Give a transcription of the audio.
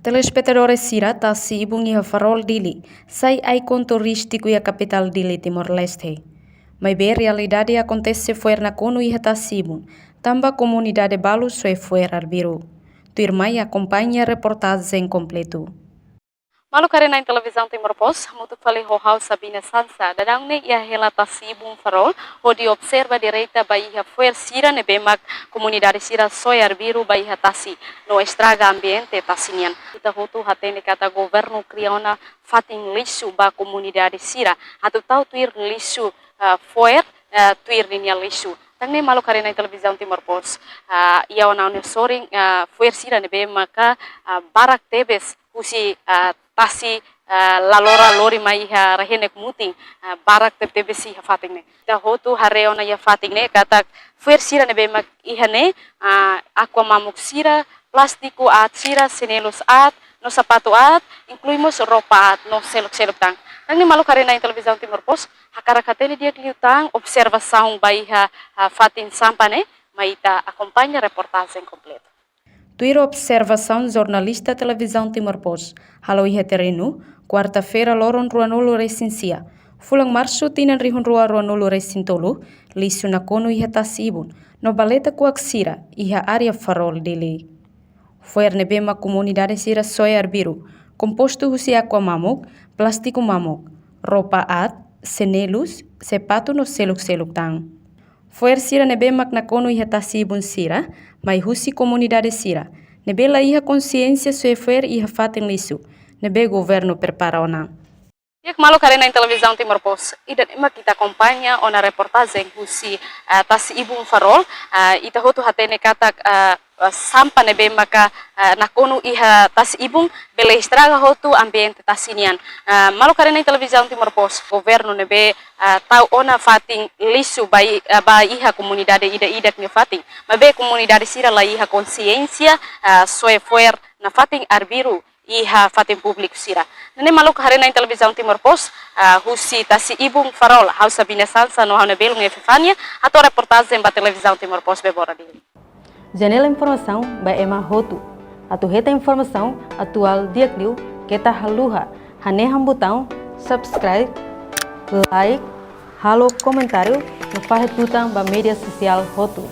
Telespectadores Sira tasi ibungi farol dili, sai icon turístico e a capital dili Timor-Leste. Mas bem realidade acontece fora na cono e tasibun, tamba comunidade balu sue fora arbiru. Tu irmã acompanha a reportagem completo. Malu karena em televisão Timor Post, muito falei rohau Sabina Sansa, dadang ne ia relata sibum farol, onde observa direita baia fuer sira ne bemak comunidade sira soyar biru baia tasi, no estraga ambiente tasinian. Kita hutu hatene kata governo kriona fatin lisu ba comunidade sira, atau tau tuir lisu fuer tuir ninia lisu. Tangne malu karena em televisão Timor Post, ia ona soring fuer sira ne bemak barak tebes usi tasi lalora lori mai ha rahenek muting barak tebe si ha fating ne ta hotu hareo na ya fating ne kata fuer sira ne bemak ihane aqua mamuk sira plastiko at sira senelos at no sapato at incluímos roupa at no selok tang ni malu karena em televisão Timor Post hakarakatene dia kliutang observação bai ha fating sampane maita acompanha reportagem completa. Tuir observação jornalista televisão Timor Post. Halo iha terenu, quarta-feira loron ruanolo resinsia. Fulang março tinan rihun ruanolo resintolo, lisu na kono iha tasibun. No baleta kuak sira, iha área farol dele. Fuerne bema comunidade sira soia arbiru, composto husi aqua mamok, plástico mamok, roupa at, senelus, sepato no seluk tang. Fuer sira nebemak na kono iha tasibun sira, mai husi comunidade sira. Nebela iha consciência sue fuer iha fatin lisu. Nebe governo prepara ona. Yak malu karena em televisão Timor Post, idan ima kita acompanha ona reportagem husi tasi ibung farol, ita hotu hatene katak sampa nebe maka nakonu iha tasi ibung bele estraga hotu ambiente tasinian. Malu karena em televisão Timor Post, governo nebe tau ona fating lisu bai iha comunidade ida ne fating. Mabe comunidade sira la iha consciência sue fuer na fating arbiru iha fatin publik sira. Nene malu karena em televisão Timor Post, husi tasi ibung farol, hau Sabina Sansa no hau nebelung efefania, atau reportagem ba televisão Timor Post bebora dili. Janela informação ba ema hotu, atu reta informação atual dia kliu, kita haluha, haneham botão subscribe, like, halo comentário, no fahe tutang ba media sosial hotu.